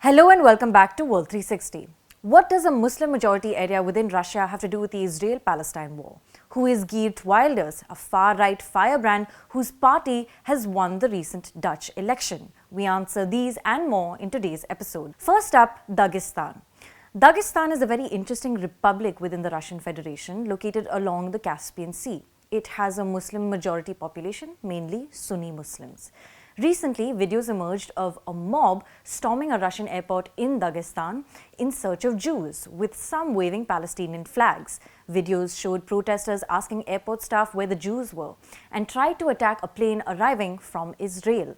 Hello and welcome back to World 360. What does a Muslim majority area within Russia have to do with the Israel-Palestine war? Who is Geert Wilders, a far-right firebrand whose party has won the recent Dutch election? We answer these and more in today's episode. First up, Dagestan. Dagestan is a very interesting republic within the Russian Federation located along the Caspian Sea. It has a Muslim majority population, mainly Sunni Muslims. Recently, videos emerged of a mob storming a Russian airport in Dagestan in search of Jews, with some waving Palestinian flags. Videos showed protesters asking airport staff where the Jews were and tried to attack a plane arriving from Israel.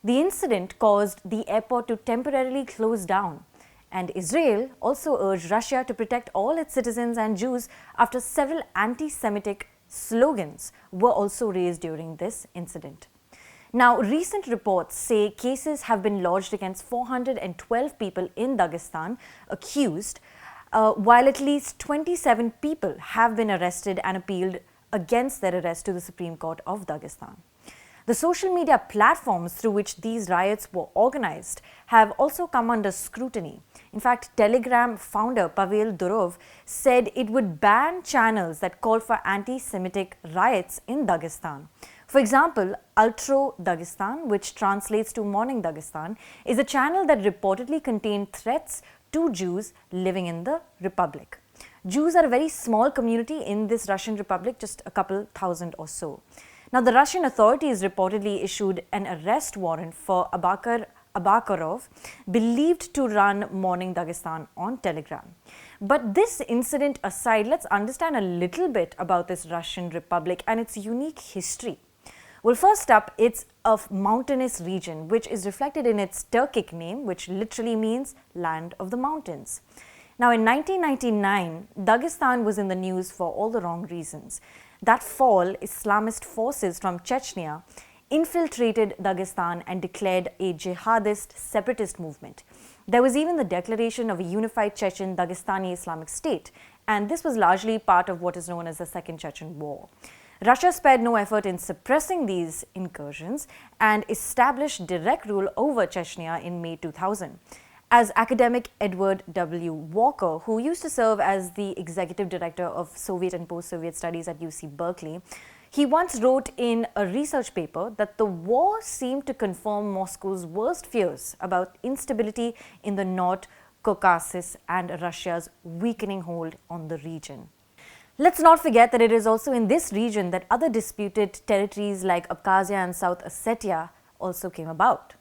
The incident caused the airport to temporarily close down. And Israel also urged Russia to protect all its citizens and Jews after several anti-Semitic slogans were also raised during this incident. Now, recent reports say cases have been lodged against 412 people in Dagestan accused, while at least 27 people have been arrested and appealed against their arrest to the Supreme Court of Dagestan. The social media platforms through which these riots were organized have also come under scrutiny. In fact, Telegram founder Pavel Durov said it would ban channels that called for anti-Semitic riots in Dagestan. For example, Ultra Dagestan, which translates to Morning Dagestan, is a channel that reportedly contained threats to Jews living in the republic. Jews are a very small community in this Russian republic, just a couple thousand or so. Now, the Russian authorities reportedly issued an arrest warrant for Abakarov, believed to run Morning Dagestan on Telegram. But this incident aside, let's understand a little bit about this Russian republic and its unique history. Well, first up, it's a mountainous region, which is reflected in its Turkic name, which literally means land of the mountains. Now, in 1999, Dagestan was in the news for all the wrong reasons. That fall, Islamist forces from Chechnya infiltrated Dagestan and declared a jihadist separatist movement. There was even the declaration of a unified Chechen Dagestani Islamic State, and this was largely part of what is known as the Second Chechen War. Russia spared no effort in suppressing these incursions and established direct rule over Chechnya in May 2000. As academic Edward W. Walker, who used to serve as the executive director of Soviet and post-Soviet studies at UC Berkeley, he once wrote in a research paper that the war seemed to confirm Moscow's worst fears about instability in the North Caucasus and Russia's weakening hold on the region. Let's not forget that it is also in this region that other disputed territories like Abkhazia and South Ossetia also came about.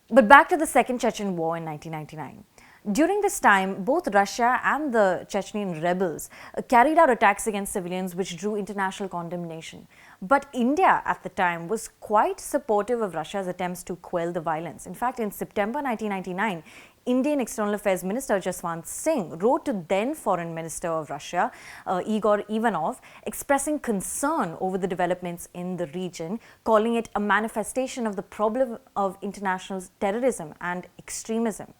But back to the Second Chechen War in 1999. During this time, both Russia and the Chechen rebels carried out attacks against civilians which drew international condemnation. But India at the time was quite supportive of Russia's attempts to quell the violence. In fact, in September 1999, Indian External Affairs Minister Jaswant Singh wrote to then Foreign Minister of Russia, Igor Ivanov, expressing concern over the developments in the region, calling it a manifestation of the problem of international terrorism and extremism.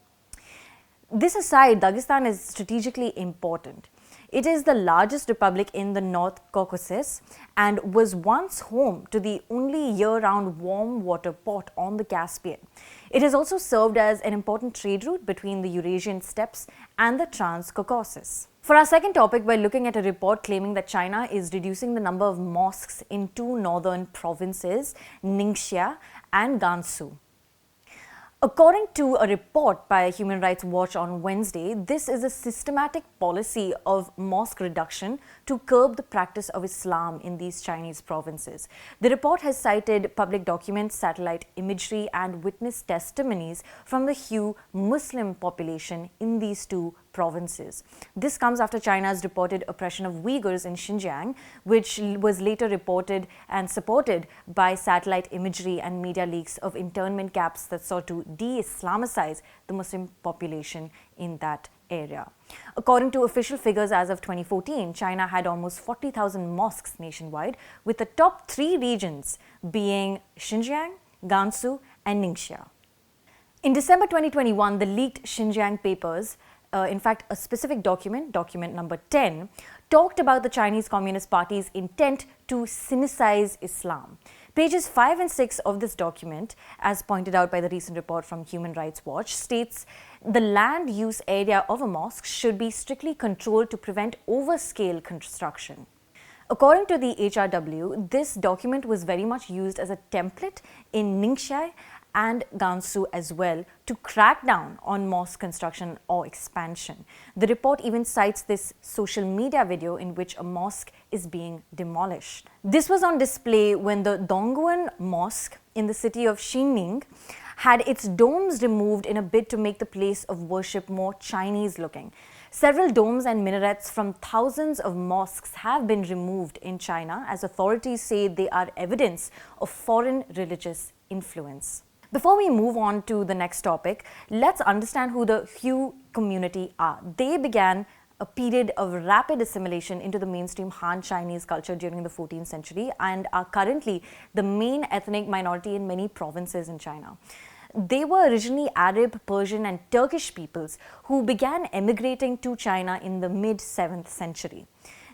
This aside, Dagestan is strategically important. It is the largest republic in the North Caucasus and was once home to the only year-round warm water port on the Caspian. It has also served as an important trade route between the Eurasian steppes and the Trans-Caucasus. For our second topic, we're looking at a report claiming that China is reducing the number of mosques in two northern provinces, Ningxia and Gansu. According to a report by Human Rights Watch on Wednesday, this is a systematic policy of mosque reduction to curb the practice of Islam in these Chinese provinces. The report has cited public documents, satellite imagery, and witness testimonies from the Hui Muslim population in these two provinces. This comes after China's reported oppression of Uyghurs in Xinjiang, which was later reported and supported by satellite imagery and media leaks of internment camps that sought to de-Islamicize the Muslim population in that area. According to official figures as of 2014, China had almost 40,000 mosques nationwide, with the top three regions being Xinjiang, Gansu, and Ningxia. In December 2021, the leaked Xinjiang papers, in fact, a specific document number 10, talked about the Chinese Communist Party's intent to cynicize Islam. Pages 5 and 6 of this document, as pointed out by the recent report from Human Rights Watch, states the land use area of a mosque should be strictly controlled to prevent overscale construction. According to the HRW, this document was very much used as a template in Ningxia and Gansu as well to crack down on mosque construction or expansion. The report even cites this social media video in which a mosque is being demolished. This was on display when the Dongguan Mosque in the city of Xining had its domes removed in a bid to make the place of worship more Chinese looking. Several domes and minarets from thousands of mosques have been removed in China, as authorities say they are evidence of foreign religious influence. Before we move on to the next topic, let's understand who the Hui community are. They began a period of rapid assimilation into the mainstream Han Chinese culture during the 14th century and are currently the main ethnic minority in many provinces in China. They were originally Arab, Persian and Turkish peoples who began emigrating to China in the mid-7th century.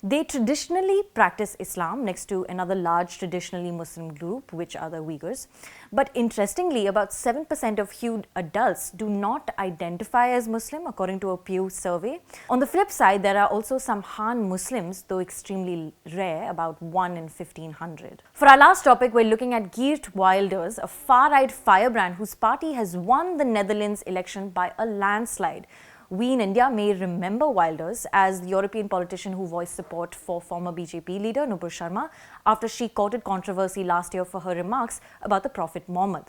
They traditionally practice Islam next to another large traditionally Muslim group, which are the Uyghurs. But interestingly, about 7% of Hui adults do not identify as Muslim, according to a Pew survey. On the flip side, there are also some Han Muslims, though extremely rare, about 1 in 1,500. For our last topic, we're looking at Geert Wilders, a far-right firebrand whose party has won the Netherlands election by a landslide. We in India may remember Wilders as the European politician who voiced support for former BJP leader Nupur Sharma after she courted controversy last year for her remarks about the Prophet Muhammad.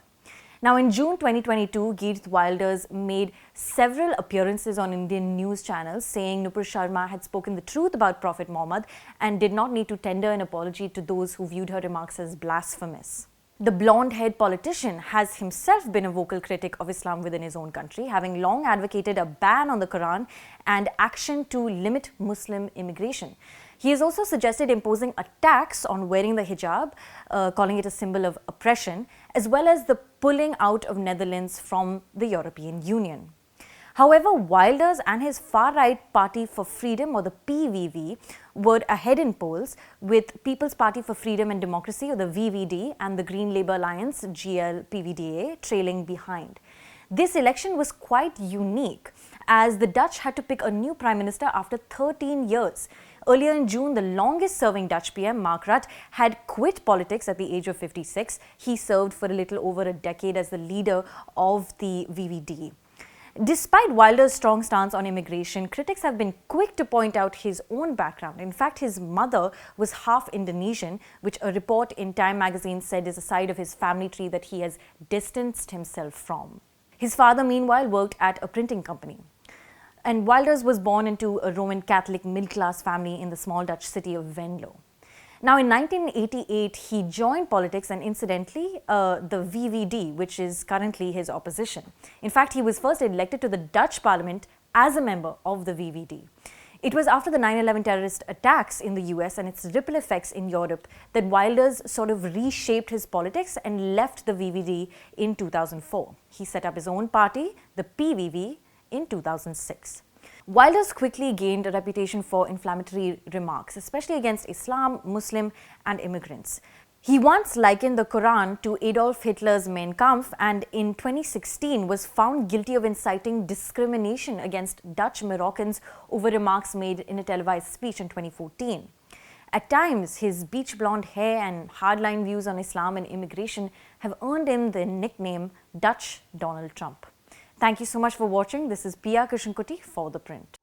Now, in June 2022, Geert Wilders made several appearances on Indian news channels saying Nupur Sharma had spoken the truth about Prophet Muhammad and did not need to tender an apology to those who viewed her remarks as blasphemous. The blonde-haired politician has himself been a vocal critic of Islam within his own country, having long advocated a ban on the Quran and action to limit Muslim immigration. He has also suggested imposing a tax on wearing the hijab, calling it a symbol of oppression, as well as the pulling out of Netherlands from the European Union. However, Wilders and his far-right Party for Freedom, or the PVV, were ahead in polls, with People's Party for Freedom and Democracy, or the VVD, and the Green Labour Alliance, GLPVDA, trailing behind. This election was quite unique, as the Dutch had to pick a new Prime Minister after 13 years. Earlier in June, the longest-serving Dutch PM, Mark Rutte, had quit politics at the age of 56. He served for a little over a decade as the leader of the VVD. Despite Wilders' strong stance on immigration, critics have been quick to point out his own background. In fact, his mother was half Indonesian, which a report in Time magazine said is a side of his family tree that he has distanced himself from. His father, meanwhile, worked at a printing company. And Wilders was born into a Roman Catholic middle-class family in the small Dutch city of Venlo. Now, in 1988, he joined politics and incidentally, the VVD, which is currently his opposition. In fact, he was first elected to the Dutch parliament as a member of the VVD. It was after the 9/11 terrorist attacks in the US and its ripple effects in Europe that Wilders sort of reshaped his politics and left the VVD in 2004. He set up his own party, the PVV, in 2006. Wilders quickly gained a reputation for inflammatory remarks, especially against Islam, Muslim and immigrants. He once likened the Quran to Adolf Hitler's Mein Kampf and in 2016 was found guilty of inciting discrimination against Dutch Moroccans over remarks made in a televised speech in 2014. At times, his beach blonde hair and hardline views on Islam and immigration have earned him the nickname Dutch Donald Trump. Thank you so much for watching. This is Pia Krishnankutty for ThePrint.